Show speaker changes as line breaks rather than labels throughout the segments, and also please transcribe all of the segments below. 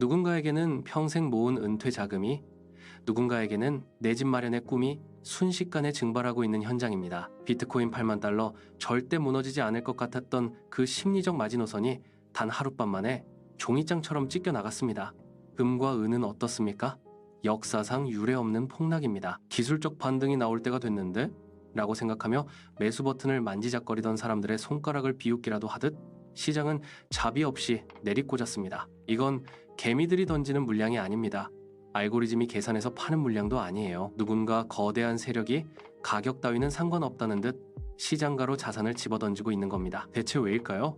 누군가에게는 평생 모은 은퇴 자금이, 누군가에게는 내 집 마련의 꿈이 순식간에 증발하고 있는 현장입니다. 비트코인 8만 달러, 절대 무너지지 않을 것 같았던 그 심리적 마지노선이 단 하룻밤 만에 종이장처럼 찢겨 나갔습니다. 금과 은은 어떻습니까? 역사상 유례없는 폭락입니다. 기술적 반등이 나올 때가 됐는데? 라고 생각하며 매수 버튼을 만지작거리던 사람들의 손가락을 비웃기라도 하듯 시장은 자비 없이 내리꽂았습니다. 이건 개미들이 던지는 물량이 아닙니다. 알고리즘이 계산해서 파는 물량도 아니에요. 누군가 거대한 세력이 가격 따위는 상관없다는 듯 시장가로 자산을 집어던지고 있는 겁니다. 대체 왜일까요?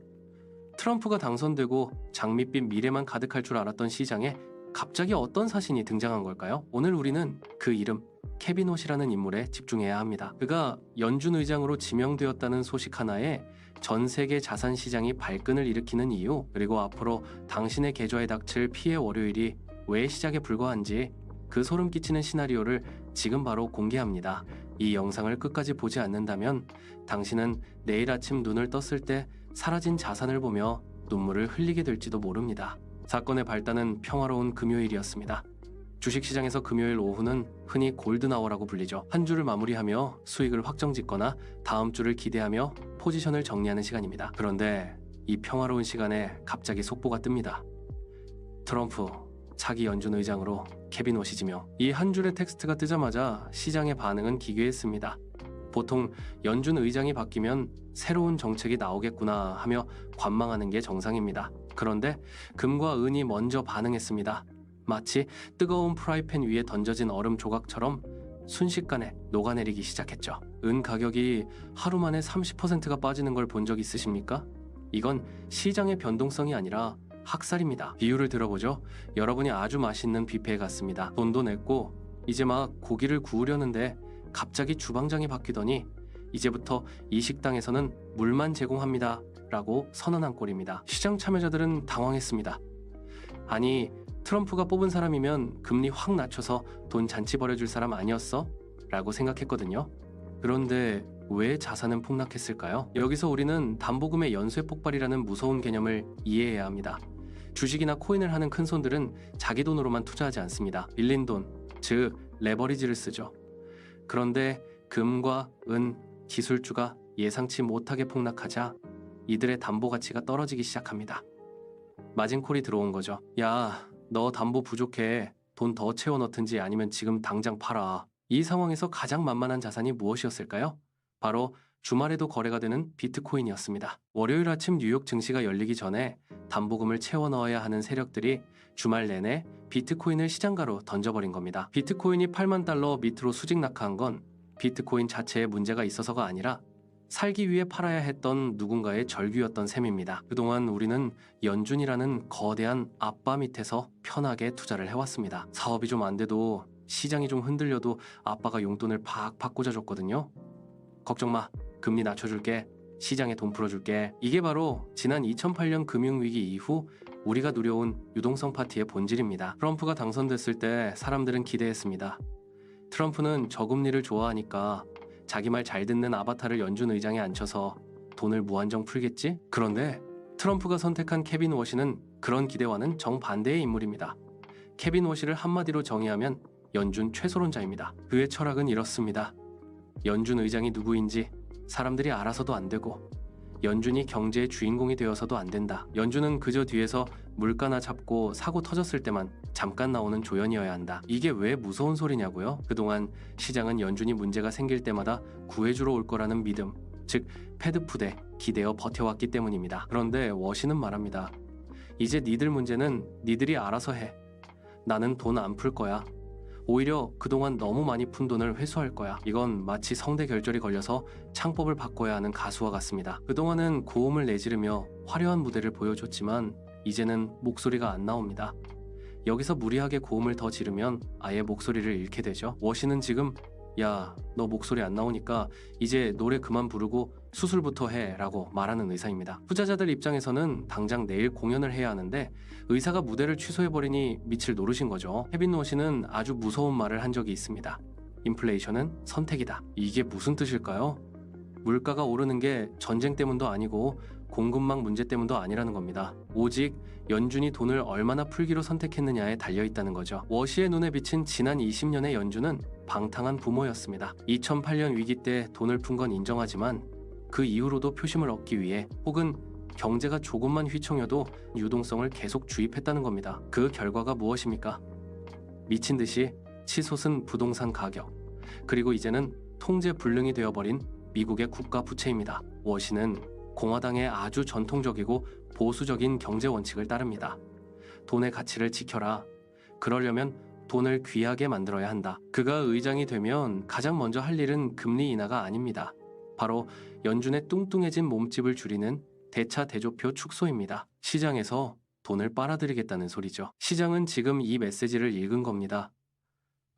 트럼프가 당선되고 장밋빛 미래만 가득할 줄 알았던 시장에 갑자기 어떤 사신이 등장한 걸까요? 오늘 우리는 그 이름 케빈 옷이라는 인물에 집중해야 합니다. 그가 연준 의장으로 지명되었다는 소식 하나에 전 세계 자산 시장이 발끈을 일으키는 이유, 그리고 앞으로 당신의 계좌에 닥칠 피해 월요일이 왜 시작에 불과한지 그 소름 끼치는 시나리오를 지금 바로 공개합니다. 이 영상을 끝까지 보지 않는다면 당신은 내일 아침 눈을 떴을 때 사라진 자산을 보며 눈물을 흘리게 될지도 모릅니다. 사건의 발단은 평화로운 금요일이었습니다. 주식시장에서 금요일 오후는 흔히 골든아워라고 불리죠. 한 주를 마무리하며 수익을 확정짓거나 다음 주를 기대하며 포지션을 정리하는 시간입니다. 그런데 이 평화로운 시간에 갑자기 속보가 뜹니다. 트럼프 차기 연준 의장으로 케빈 옷이 지명. 이 한 줄의 텍스트가 뜨자마자 시장의 반응은 기괴했습니다. 보통 연준 의장이 바뀌면 새로운 정책이 나오겠구나 하며 관망하는 게 정상입니다. 그런데 금과 은이 먼저 반응했습니다. 마치 뜨거운 프라이팬 위에 던져진 얼음 조각처럼 순식간에 녹아내리기 시작했죠. 은 가격이 하루 만에 30%가 빠지는 걸 본 적 있으십니까? 이건 시장의 변동성이 아니라 학살입니다. 비유를 들어보죠. 여러분이 아주 맛있는 뷔페에 갔습니다. 돈도 냈고 이제 막 고기를 구우려는데 갑자기 주방장이 바뀌더니 이제부터 이 식당에서는 물만 제공합니다 라고 선언한 꼴입니다. 시장 참여자들은 당황했습니다. 아니, 트럼프가 뽑은 사람이면 금리 확 낮춰서 돈 잔치 벌여줄 사람 아니었어? 라고 생각했거든요. 그런데 왜 자산은 폭락했을까요? 여기서 우리는 담보금의 연쇄 폭발이라는 무서운 개념을 이해해야 합니다. 주식이나 코인을 하는 큰손들은 자기 돈으로만 투자하지 않습니다. 빌린 돈, 즉 레버리지를 쓰죠. 그런데 금과 은, 기술주가 예상치 못하게 폭락하자 이들의 담보 가치가 떨어지기 시작합니다. 마진콜이 들어온 거죠. 야, 너 담보 부족해. 돈 더 채워 넣든지 아니면 지금 당장 팔아. 이 상황에서 가장 만만한 자산이 무엇이었을까요? 바로 주말에도 거래가 되는 비트코인이었습니다. 월요일 아침 뉴욕 증시가 열리기 전에 담보금을 채워 넣어야 하는 세력들이 주말 내내 비트코인을 시장가로 던져버린 겁니다. 비트코인이 8만 달러 밑으로 수직 낙하한 건 비트코인 자체에 문제가 있어서가 아니라 살기 위해 팔아야 했던 누군가의 절규였던 셈입니다. 그동안 우리는 연준이라는 거대한 아빠 밑에서 편하게 투자를 해왔습니다. 사업이 좀 안 돼도 시장이 좀 흔들려도 아빠가 용돈을 팍팍 꽂아줬거든요. 걱정 마, 금리 낮춰줄게, 시장에 돈 풀어줄게. 이게 바로 지난 2008년 금융위기 이후 우리가 누려온 유동성 파티의 본질입니다. 트럼프가 당선됐을 때 사람들은 기대했습니다. 트럼프는 저금리를 좋아하니까 자기 말 잘 듣는 아바타를 연준 의장에 앉혀서 돈을 무한정 풀겠지? 그런데 트럼프가 선택한 케빈 워시는 그런 기대와는 정반대의 인물입니다. 케빈 워시를 한마디로 정의하면 연준 최소론자입니다. 그의 철학은 이렇습니다. 연준 의장이 누구인지 사람들이 알아서도 안 되고 연준이 경제의 주인공이 되어서도 안 된다. 연준은 그저 뒤에서 물가나 잡고 사고 터졌을 때만 잠깐 나오는 조연이어야 한다. 이게 왜 무서운 소리냐고요? 그동안 시장은 연준이 문제가 생길 때마다 구해주러 올 거라는 믿음, 즉 패드푸드에 기대어 버텨왔기 때문입니다. 그런데 워시는 말합니다. 이제 니들 문제는 니들이 알아서 해. 나는 돈 안 풀 거야. 오히려 그동안 너무 많이 푼 돈을 회수할 거야. 이건 마치 성대 결절이 걸려서 창법을 바꿔야 하는 가수와 같습니다. 그동안은 고음을 내지르며 화려한 무대를 보여줬지만 이제는 목소리가 안 나옵니다. 여기서 무리하게 고음을 더 지르면 아예 목소리를 잃게 되죠. 워시는 지금 야, 너 목소리 안 나오니까 이제 노래 그만 부르고 수술부터 해 라고 말하는 의사입니다. 투자자들 입장에서는 당장 내일 공연을 해야 하는데 의사가 무대를 취소해버리니 미칠 노릇인 거죠. 케빈 워시는 아주 무서운 말을 한 적이 있습니다. 인플레이션은 선택이다. 이게 무슨 뜻일까요? 물가가 오르는 게 전쟁 때문도 아니고 공급망 문제 때문도 아니라는 겁니다. 오직 연준이 돈을 얼마나 풀기로 선택했느냐에 달려있다는 거죠. 워시의 눈에 비친 지난 20년의 연준은 방탕한 부모였습니다. 2008년 위기 때 돈을 푼 건 인정하지만 그 이후로도 표심을 얻기 위해 혹은 경제가 조금만 휘청여도 유동성을 계속 주입했다는 겁니다. 그 결과가 무엇입니까? 미친 듯이 치솟은 부동산 가격, 그리고 이제는 통제 불능이 되어버린 미국의 국가 부채입니다. 워시는 공화당의 아주 전통적이고 보수적인 경제 원칙을 따릅니다. 돈의 가치를 지켜라. 그러려면 돈을 귀하게 만들어야 한다. 그가 의장이 되면 가장 먼저 할 일은 금리 인하가 아닙니다. 바로 연준의 뚱뚱해진 몸집을 줄이는 대차 대조표 축소입니다. 시장에서 돈을 빨아들이겠다는 소리죠. 시장은 지금 이 메시지를 읽은 겁니다.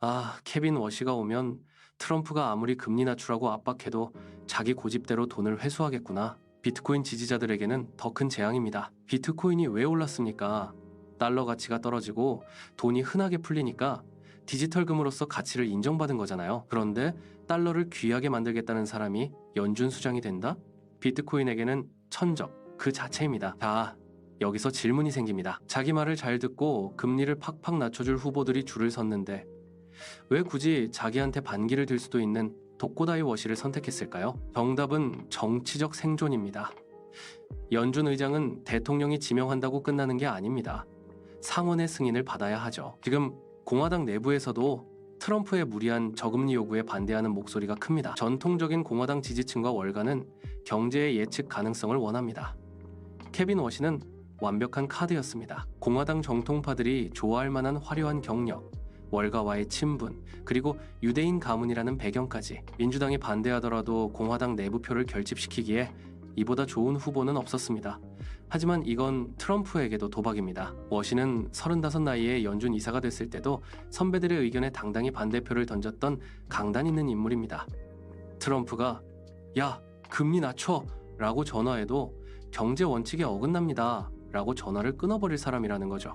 아, 케빈 워시가 오면 트럼프가 아무리 금리 낮추라고 압박해도 자기 고집대로 돈을 회수하겠구나. 비트코인 지지자들에게는 더 큰 재앙입니다. 비트코인이 왜 올랐습니까? 달러 가치가 떨어지고 돈이 흔하게 풀리니까 디지털 금으로서 가치를 인정받은 거잖아요. 그런데 달러를 귀하게 만들겠다는 사람이 연준 수장이 된다? 비트코인에게는 천적 그 자체입니다. 자, 여기서 질문이 생깁니다. 자기 말을 잘 듣고 금리를 팍팍 낮춰줄 후보들이 줄을 섰는데 왜 굳이 자기한테 반기를 들 수도 있는 독고다이 워시를 선택했을까요? 정답은 정치적 생존입니다. 연준 의장은 대통령이 지명한다고 끝나는 게 아닙니다. 상원의 승인을 받아야 하죠. 지금 공화당 내부에서도 트럼프의 무리한 저금리 요구에 반대하는 목소리가 큽니다. 전통적인 공화당 지지층과 월가는 경제의 예측 가능성을 원합니다. 케빈 워시는 완벽한 카드였습니다. 공화당 정통파들이 좋아할 만한 화려한 경력, 월가와의 친분, 그리고 유대인 가문이라는 배경까지 민주당이 반대하더라도 공화당 내부표를 결집시키기에 이보다 좋은 후보는 없었습니다. 하지만 이건 트럼프에게도 도박입니다. 워시는 35 나이에 연준 이사가 됐을 때도 선배들의 의견에 당당히 반대표를 던졌던 강단 있는 인물입니다. 트럼프가 야, 금리 낮춰! 라고 전화해도 경제 원칙에 어긋납니다. 라고 전화를 끊어버릴 사람이라는 거죠.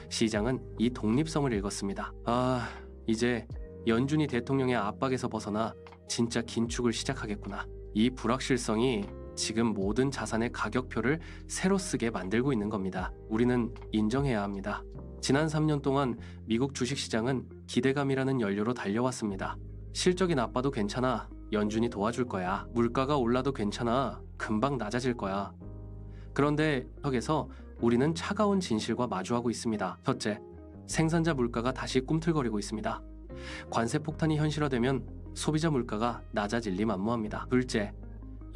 시장은 이 독립성을 읽었습니다. 아, 이제 연준이 대통령의 압박에서 벗어나 진짜 긴축을 시작하겠구나. 이 불확실성이 지금 모든 자산의 가격표를 새로 쓰게 만들고 있는 겁니다. 우리는 인정해야 합니다. 지난 3년 동안 미국 주식시장은 기대감이라는 연료로 달려왔습니다. 실적이 나빠도 괜찮아. 연준이 도와줄 거야. 물가가 올라도 괜찮아. 금방 낮아질 거야. 그런데 여기서 우리는 차가운 진실과 마주하고 있습니다. 첫째, 생산자 물가가 다시 꿈틀거리고 있습니다. 관세 폭탄이 현실화되면 소비자 물가가 낮아질 리 만무합니다. 둘째,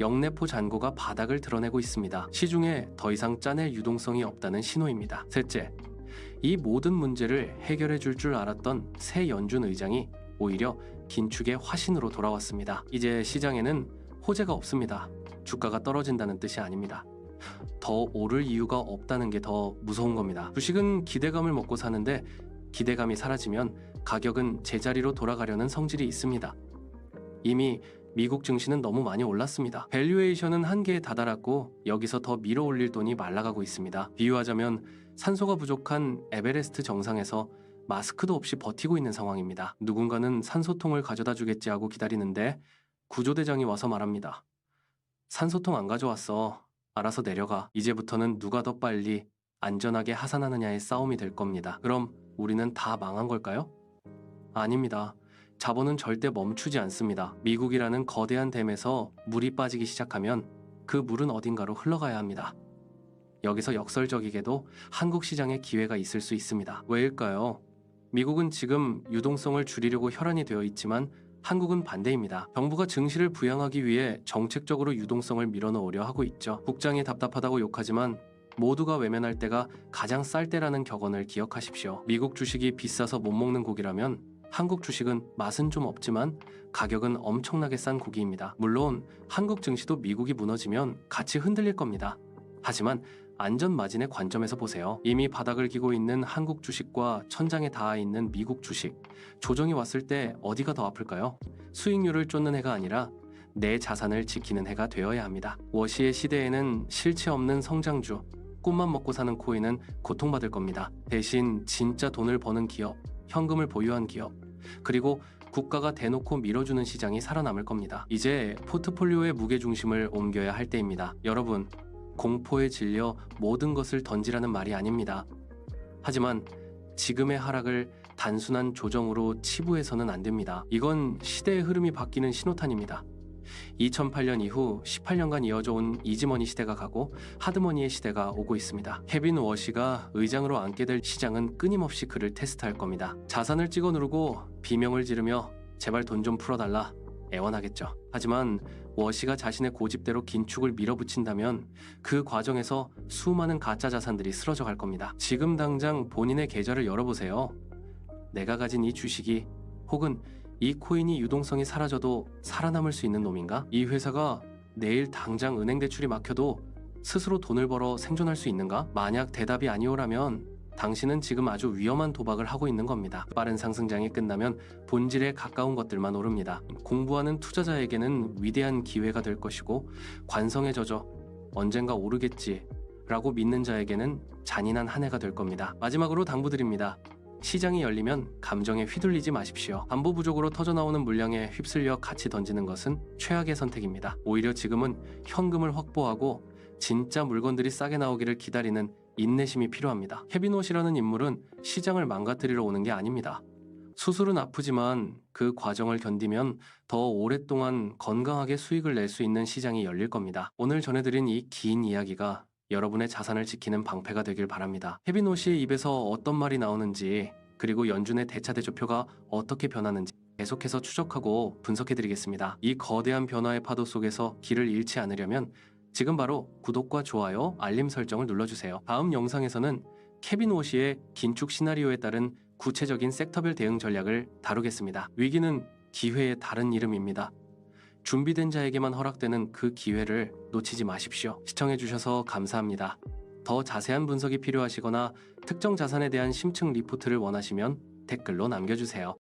영내포 잔고가 바닥을 드러내고 있습니다. 시중에 더 이상 짜낼 유동성이 없다는 신호입니다. 셋째, 이 모든 문제를 해결해 줄 줄 알았던 새 연준 의장이 오히려 긴축의 화신으로 돌아왔습니다. 이제 시장에는 호재가 없습니다. 주가가 떨어진다는 뜻이 아닙니다. 더 오를 이유가 없다는 게 더 무서운 겁니다. 주식은 기대감을 먹고 사는데 기대감이 사라지면 가격은 제자리로 돌아가려는 성질이 있습니다. 이미 미국 증시는 너무 많이 올랐습니다. 밸류에이션은 한계에 다다랐고 여기서 더 밀어 올릴 돈이 말라가고 있습니다. 비유하자면 산소가 부족한 에베레스트 정상에서 마스크도 없이 버티고 있는 상황입니다. 누군가는 산소통을 가져다 주겠지 하고 기다리는데 구조대장이 와서 말합니다. 산소통 안 가져왔어. 알아서 내려가. 이제부터는 누가 더 빨리 안전하게 하산하느냐의 싸움이 될 겁니다. 그럼 우리는 다 망한 걸까요? 아닙니다. 자본은 절대 멈추지 않습니다. 미국이라는 거대한 댐에서 물이 빠지기 시작하면 그 물은 어딘가로 흘러가야 합니다. 여기서 역설적이게도 한국 시장에 기회가 있을 수 있습니다. 왜일까요? 미국은 지금 유동성을 줄이려고 혈안이 되어 있지만 한국은 반대입니다. 정부가 증시를 부양하기 위해 정책적으로 유동성을 밀어넣으려 하고 있죠. 국장이 답답하다고 욕하지만 모두가 외면할 때가 가장 쌀 때라는 격언을 기억하십시오. 미국 주식이 비싸서 못 먹는 고기라면 한국 주식은 맛은 좀 없지만 가격은 엄청나게 싼 고기입니다. 물론 한국 증시도 미국이 무너지면 같이 흔들릴 겁니다. 하지만 안전 마진의 관점에서 보세요. 이미 바닥을 기고 있는 한국 주식과 천장에 닿아 있는 미국 주식. 조정이 왔을 때 어디가 더 아플까요? 수익률을 쫓는 해가 아니라 내 자산을 지키는 해가 되어야 합니다. 워시의 시대에는 실체 없는 성장주, 꿈만 먹고 사는 코인은 고통받을 겁니다. 대신 진짜 돈을 버는 기업, 현금을 보유한 기업, 그리고 국가가 대놓고 밀어주는 시장이 살아남을 겁니다. 이제 포트폴리오의 무게중심을 옮겨야 할 때입니다. 여러분, 공포에 질려 모든 것을 던지라는 말이 아닙니다. 하지만 지금의 하락을 단순한 조정으로 치부해서는 안 됩니다. 이건 시대의 흐름이 바뀌는 신호탄입니다. 2008년 이후 18년간 이어져 온 이지머니 시대가 가고 하드머니의 시대가 오고 있습니다. 케빈 워시가 의장으로 앉게 될 시장은 끊임없이 그를 테스트할 겁니다. 자산을 찍어 누르고 비명을 지르며 제발 돈 좀 풀어달라 애원하겠죠. 하지만 워시가 자신의 고집대로 긴축을 밀어붙인다면 그 과정에서 수많은 가짜 자산들이 쓰러져 갈 겁니다. 지금 당장 본인의 계좌를 열어보세요. 내가 가진 이 주식이 혹은 이 코인이 유동성이 사라져도 살아남을 수 있는 놈인가? 이 회사가 내일 당장 은행 대출이 막혀도 스스로 돈을 벌어 생존할 수 있는가? 만약 대답이 아니오라면 당신은 지금 아주 위험한 도박을 하고 있는 겁니다. 빠른 상승장이 끝나면 본질에 가까운 것들만 오릅니다. 공부하는 투자자에게는 위대한 기회가 될 것이고 관성에 젖어 언젠가 오르겠지 라고 믿는 자에게는 잔인한 한 해가 될 겁니다. 마지막으로 당부드립니다. 시장이 열리면 감정에 휘둘리지 마십시오. 담보 부족으로 터져나오는 물량에 휩쓸려 같이 던지는 것은 최악의 선택입니다. 오히려 지금은 현금을 확보하고 진짜 물건들이 싸게 나오기를 기다리는 인내심이 필요합니다. 케빈 워시라는 인물은 시장을 망가뜨리러 오는 게 아닙니다. 수술은 아프지만 그 과정을 견디면 더 오랫동안 건강하게 수익을 낼 수 있는 시장이 열릴 겁니다. 오늘 전해드린 이 긴 이야기가 여러분의 자산을 지키는 방패가 되길 바랍니다. 케빈 워시의 입에서 어떤 말이 나오는지 그리고 연준의 대차 대조표가 어떻게 변하는지 계속해서 추적하고 분석해드리겠습니다. 이 거대한 변화의 파도 속에서 길을 잃지 않으려면 지금 바로 구독과 좋아요, 알림 설정을 눌러주세요. 다음 영상에서는 케빈 워시의 긴축 시나리오에 따른 구체적인 섹터별 대응 전략을 다루겠습니다. 위기는 기회의 다른 이름입니다. 준비된 자에게만 허락되는 그 기회를 놓치지 마십시오. 시청해주셔서 감사합니다. 더 자세한 분석이 필요하시거나 특정 자산에 대한 심층 리포트를 원하시면 댓글로 남겨주세요.